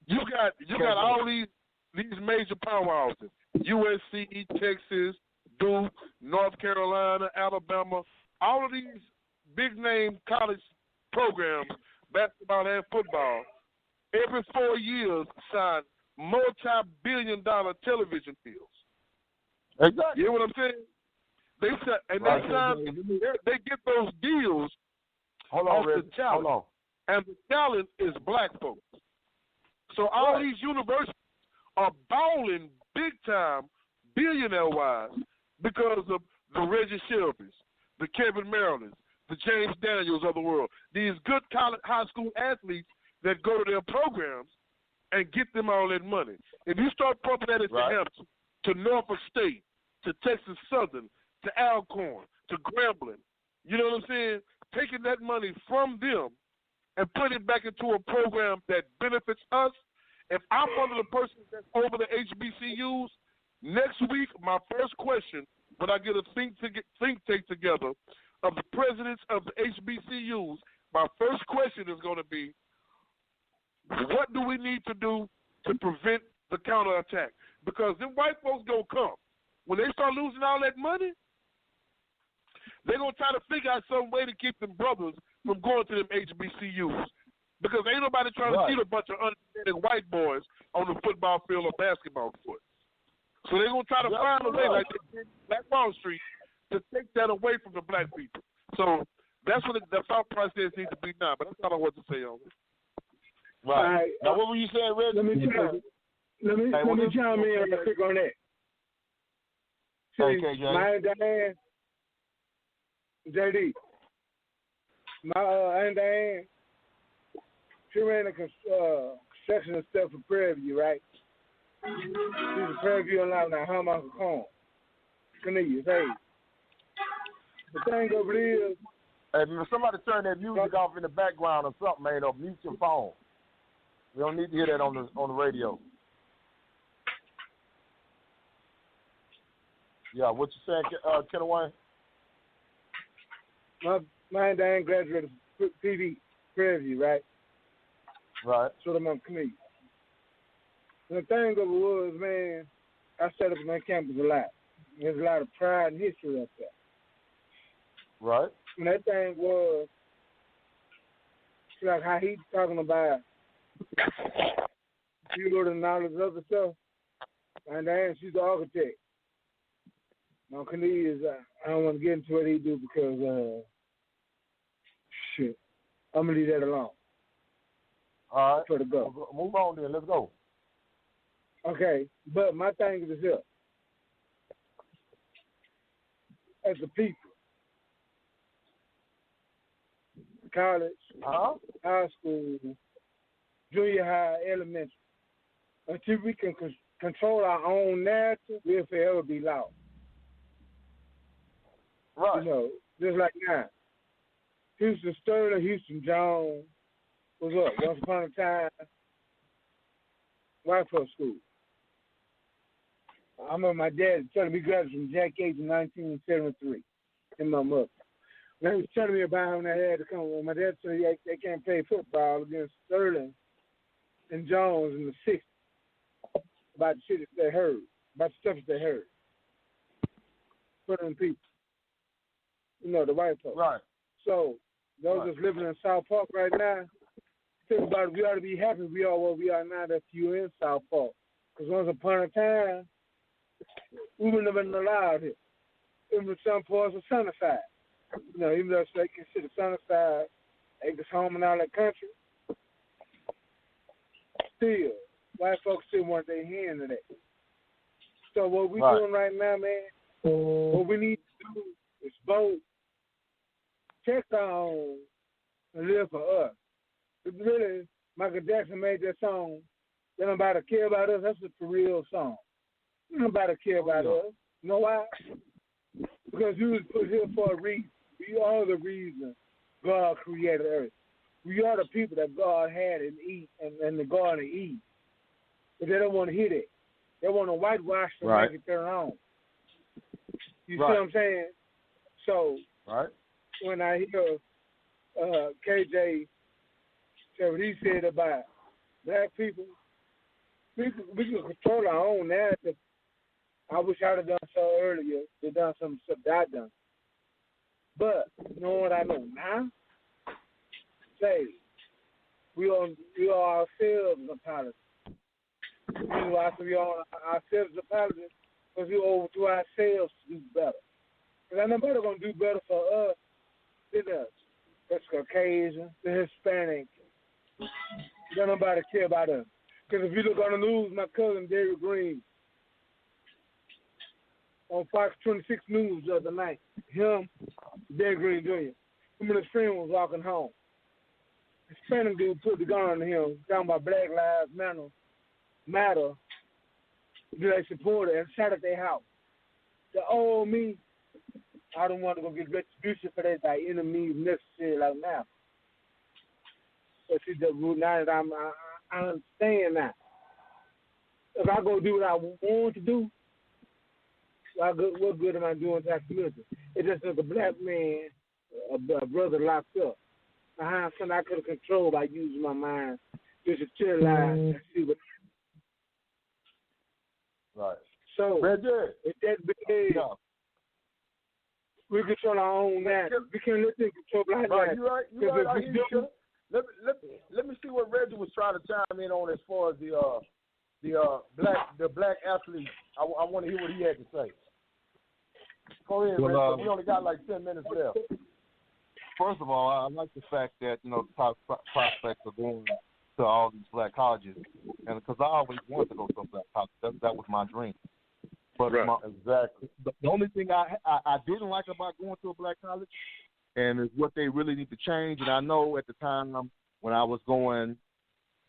You got all these major powerhouses. USC, Texas, Duke, North Carolina, Alabama, all of these big-name college programs, basketball and football, every 4 years sign multi-billion-dollar television deals. Exactly. You know what I'm saying? They get those deals off the talent. And the talent is black folks. So all these universities are balling big time, billionaire-wise, because of the Reggie Shelbys, the Kevin Marylands, the James Daniels of the world. These good college, high school athletes that go to their programs and get them all that money. If you start pumping that into Hampton, to Norfolk State, to Texas Southern, to Alcorn, to Grambling, you know what I'm saying? Taking that money from them and putting it back into a program that benefits us. If I'm one of the persons that's over the HBCUs, next week, my first question, when I get a think tank together of the presidents of the HBCUs, my first question is going to be, what do we need to do to prevent the counterattack? Because them white folks going to come. When they start losing all that money, they're going to try to figure out some way to keep them brothers from going to them HBCUs. Because ain't nobody trying to see a bunch of understanding white boys on the football field or basketball court. So they're going to try to find a way, like they did Black Wall Street, to take that away from the black people. So that's what the thought process needs to be now. But that's all I want to say on it. Right. Now, what were you saying, Reggie? Let me chime in real quick on that. See, my Diane, JD, my Aunt Diane, she ran a construction and stuff for Prairie View, right? She's a Prairie View and now her Uncle Kong. Cornelius, hey. The thing over there is, hey, somebody turn that music off in the background or something, man, or mute your phone. We don't need to hear that on the radio. Yeah, what you saying, Kenneth Wayne? My Diane graduated from TV Prairie View, right? Right. So I'm on Cornelius. The thing of it was, man, I set up on that campus a lot. There's a lot of pride and history up there. Right. And that thing was like how he's talking about you know and all this other stuff. And then she's the architect. Now Cornelius, I don't want to get into what he do because shit. I'm gonna leave that alone. All right. For the go. Move on then. Let's go. Okay, but my thing is this. As a people, college, high school, junior high, elementary, until we can control our own narrative, we'll forever be lost. Right. You know, just like now. Houston Sterling, Houston Jones was up once upon a time. White folk school. I remember my dad telling me graduated from Jack Gates in 1973, and my mother. When he was telling me about when I had to come, when my dad said they can't play football against Sterling and Jones in the 60s, about the shit that they heard, about the stuff that they heard. For them people. You know, the white folks. Right. So, those that's living in South Park right now, think about it, we ought to be happy we are where we are now that you in South Park. Because once upon a time, we wouldn't have been allowed here. Even some parts of Sunnyside. You know, even though they consider Sunnyside, Acres home and all that country, still, white folks still want their hand in that. So what we doing right now, man, what we need to do is both check our own and live for us. But really, Michael Jackson made that song, "Don't Nobody Care About Us." That's a for real song. Nobody care about us. You know why? Because we was put here for a reason. We are the reason God created earth. We are the people that God had in the Garden of Eden. But they don't want to hear that. They want to whitewash and make it their own. You see what I'm saying? So when I hear KJ say what he said about black people, we can control our own narrative. I wish I'd have done so earlier. They've done some stuff that I done. But knowing what I know now, say we are ourselves apologists. The reason why I say we are ourselves apologists because we owe it to ourselves to do better. Because ain't nobody gonna do better for us than us. That's Caucasian, the Hispanic. Don't nobody care about us. Because if you look on the news, my cousin David Green on Fox 26 News the other night, him, David Green Jr., him and his friend was walking home. Hispanic dude put the gun on him, talking about Black Lives Matter. Do they support it and shot at their house? The old me, I don't want to go get retribution for that by any means necessary like now. But see, now that I understand now. If I go do what I want to do, what good am I doing to that community? It's just as a black man, a brother locked up. Behind something I could have controlled by using my mind. Just to chill out and see what. Right. So, if that big, we control our own narrative. We can't let them control our narrative. You're right. I hear you. let me see what Reggie was trying to chime in on as far as the black athlete. I want to hear what he had to say. Go ahead, Reggie. We only got like 10 minutes left. First of all, I like the fact that top prospects are going to all these black colleges, and because I always wanted to go to a black college, that was my dream. But exactly. The only thing I didn't like about going to a black college, and is what they really need to change. And I know at the time when I was going,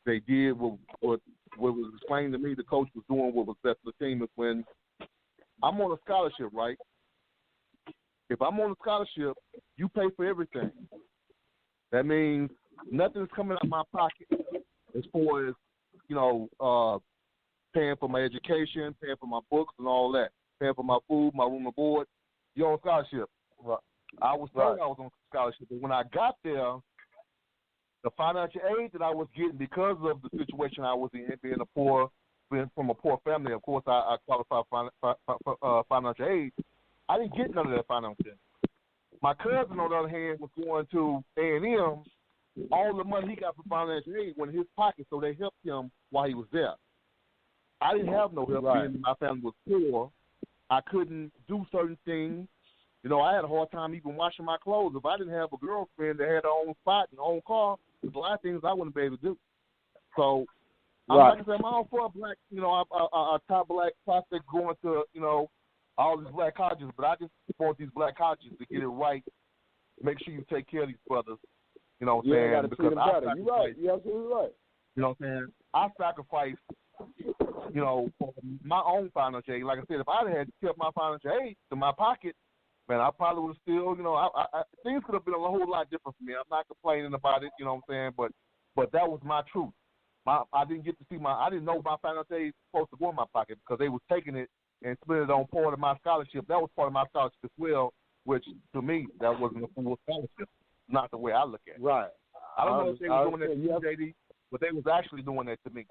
they did what was explained to me. The coach was doing what was best for the team. Is when I'm on a scholarship, right? If I'm on a scholarship, you pay for everything. That means nothing's coming out of my pocket as far as, paying for my education, paying for my books and all that, paying for my food, my room and board. You're on scholarship. Right. I was saying I was on scholarship, but when I got there, the financial aid that I was getting because of the situation I was in, being from a poor family, of course I qualified for financial aid. I didn't get none of that financial aid. My cousin, on the other hand, was going to A&M. All the money he got from financial aid went in his pocket, so they helped him while he was there. I didn't have no help. Being my family was poor. I couldn't do certain things. I had a hard time even washing my clothes. If I didn't have a girlfriend that had her own spot and her own car, there's a lot of things I wouldn't be able to do. So, like I said, I'm all for a black, a top black prospect going to, all these black colleges, but I just want these black colleges to get it right. Make sure you take care of these brothers. You know what I'm saying? Because you're right. You're absolutely right. You know what I'm saying? I sacrificed, for my own financial aid. Like I said, if I had kept my financial aid in my pocket, man, I probably would have still, things could have been a whole lot different for me. I'm not complaining about it, you know what I'm saying? But that was my truth. I didn't get to see I didn't know my financial aid was supposed to go in my pocket because they was taking it and spending it on part of my scholarship. That was part of my scholarship as well, which to me, that wasn't a full scholarship. Not the way I look at it. Right. I don't know if they were doing that to you, JD, but they was actually doing that to me.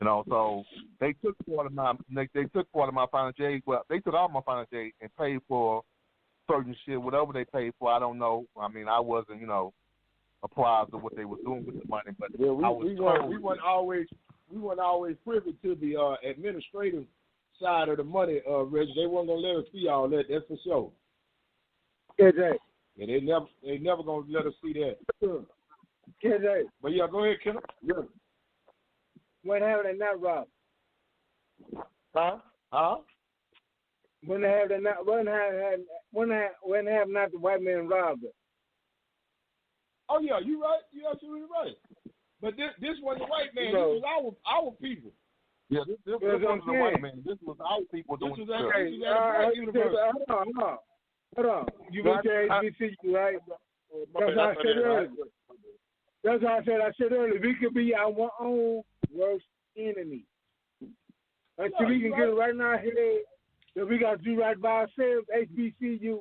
So they took part of my financial aid. Well, they took all my financial aid and paid for certain shit, whatever they paid for. I don't know. I mean, I wasn't, apprised of what they were doing with the money, but we weren't always privy to the administrative side of the money, Reggie. They weren't gonna let us see all that. That's for sure. KJ. Yeah, they never gonna let us see that. KJ. But yeah, go ahead, Kenneth. Yeah. When having that not robbed? Huh? When they have that not when have not the white man robbed it? Oh yeah, you're right. You're absolutely right. But this wasn't the white man. This was our people. Yeah, this wasn't the white man. This was our people doing this. Hold on. You went to HBCU, right? That's what I said earlier. That's what I said earlier. We could be our own worst enemy. Until we can get it right now here, that we got to do right by ourselves, HBCU,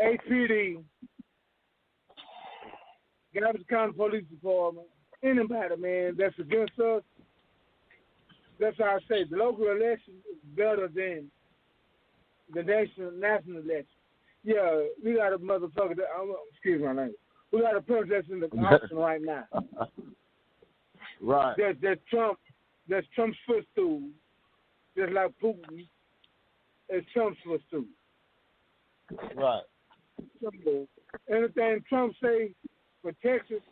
HPD, Garbage County Police Department, anybody, man, that's against us. That's how I say the local election is better than the national election. Yeah, we got a motherfucker excuse my language. We got a person that's in the option right now. Right. That's Trump's footstool. Just like Putin is Trump's footstool. Right. So, anything Trump say for Texas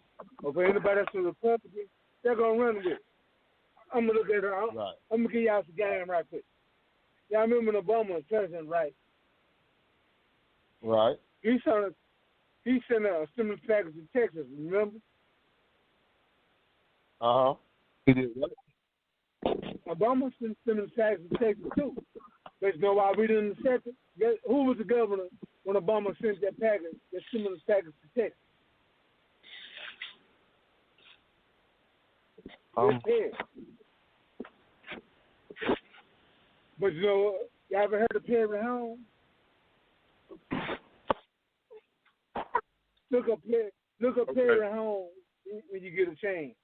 or for anybody that's a Republican, they're gonna run with it. I'm gonna look at it. I'm gonna give y'all some game right quick. Y'all remember when Obama was president, right? Right. He sent a stimulus package to Texas, remember? He did what? Obama sent stimulus package to Texas too. But you know why we didn't accept it? Who was the governor when Obama sent that stimulus package to Texas? But you know, y'all ever heard of Perry Home? Look up Perry Home when you get a chance.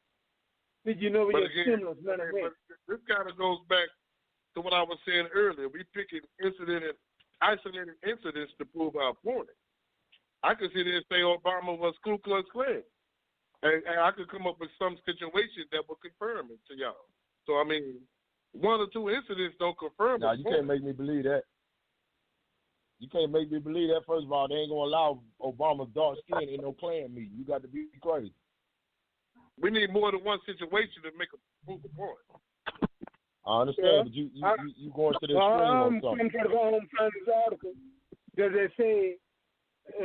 Did you know where your stimulus money went? This kind of goes back to what I was saying earlier. We picking isolated incidents to prove our point. I could sit there and say Obama was Ku Klux Klan. And I could come up with some situation that would confirm it to y'all. So, I mean, one or two incidents don't confirm it. No, you can't make me believe that. You can't make me believe that. First of all, they ain't going to allow Obama's dark skin in no Klan meeting. You got to be crazy. We need more than one situation to make a proof a point. I understand, but you going to the extreme or something. I'm trying to go home and find this article that they said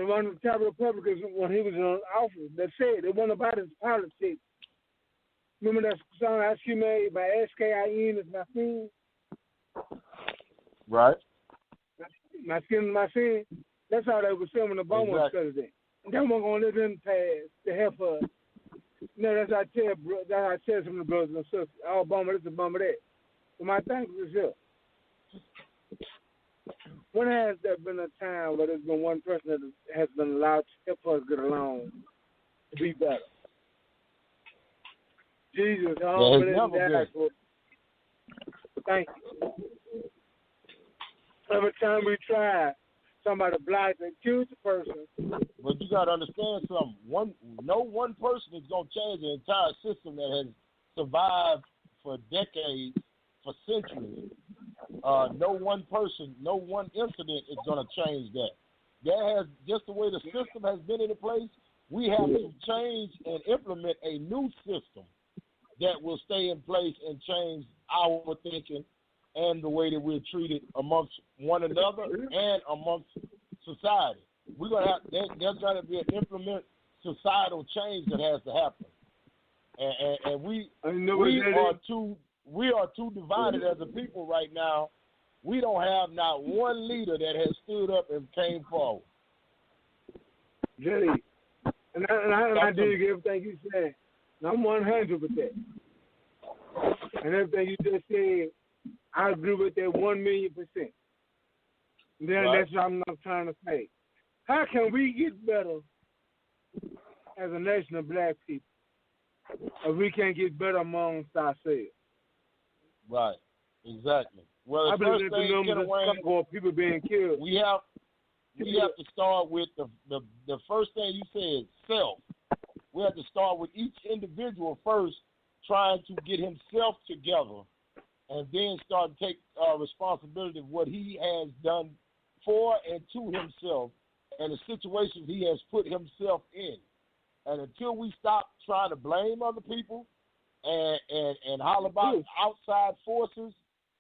one of the top Republicans when he was in office, they said it wasn't about his politics. Remember that song I she made by SKIN is my sin? Right. My skin is my sin. That's how they were saying when Obama was president. They weren't going to let them pass to help us. No, that's how I tell some of the brothers and sisters. Oh, Obama this, Obama that. So my thanks is here. When has there been a time where there's been one person that has been allowed to help us get along to be better? Jesus, thank you. Every time we try, somebody blacks and accuse the person. But you got to understand something. No one person is going to change the entire system that has survived for decades, for centuries. No one person, no one incident is going to change that. Just the way the system has been in place, we have to change and implement a new system that will stay in place and change our thinking and the way that we're treated amongst one another and amongst society. We're gonna have there's going to be an implement societal change that has to happen, and we are too divided as a people right now. We don't have not one leader that has stood up and came forward. Jenny, and I dig everything you said. And I'm 100 with that. And everything you just said, I agree with that 1,000,000%. And then that's what I'm not trying to say. How can we get better as a nation of black people if we can't get better amongst ourselves? Right. Exactly. Well, I believe that the numbers of people being killed. We have to start with the first thing you said, self. We have to start with each individual first, trying to get himself together, and then start to take responsibility of what he has done for and to himself and the situations he has put himself in. And until we stop trying to blame other people and holler about outside forces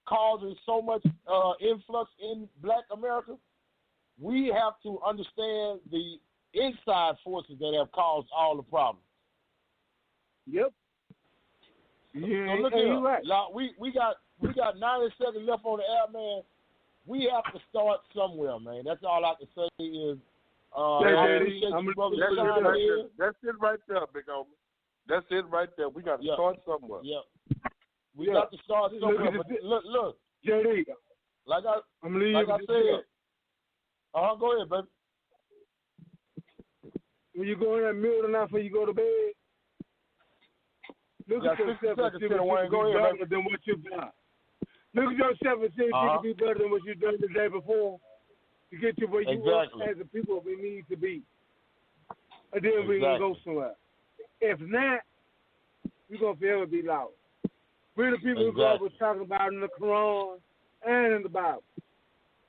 causing so much influx in black America, we have to understand the inside forces that have caused all the problems. Yep. Yeah, so look here. Right. We got 90 seconds left on the air, man. We have to start somewhere, man. That's all I can say is I appreciate you, brother. That's it right there, Big Homie. That's it right there. We got to start somewhere. Yeah. We got to start somewhere. But look. JD. Like I said. Go ahead, baby. When you go in that middle of the night before you go to bed, look at yourself and see if you can be better than what you've done. Look at yourself and see if you can be better than what you've done the day before to get to where you are as the people we need to be. And then we can go somewhere. If not, we're going to forever be lost. We're the people who God was talking about in the Quran and in the Bible.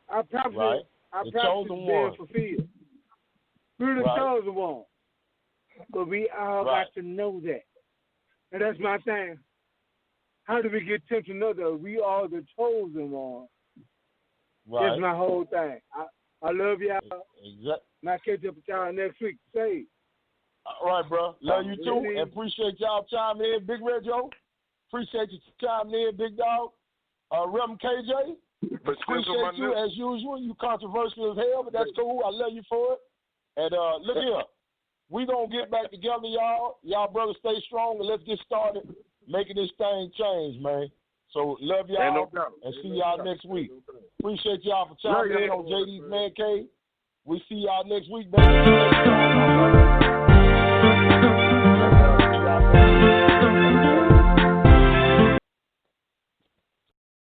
Our prophecy is being fulfilled. We're the chosen one. But we all got to know that. And that's my thing. How do we get tempted to know that we are the chosen one? Right. That's my whole thing. I love y'all. Exactly. And I'll catch up with y'all next week. Say. All right, bro. Love you too. And appreciate y'all chiming in. Big Red Joe. Appreciate you chiming in, Big Dog. Reverend KJ. Appreciate you as usual. You controversial as hell, but that's cool. I love you for it. And look here. We going to get back together, y'all. Y'all brothers stay strong, and let's get started making this thing change, man. So love y'all, and see y'all next week. Appreciate y'all for chiming in on JD's Mancave. We see y'all next week, baby.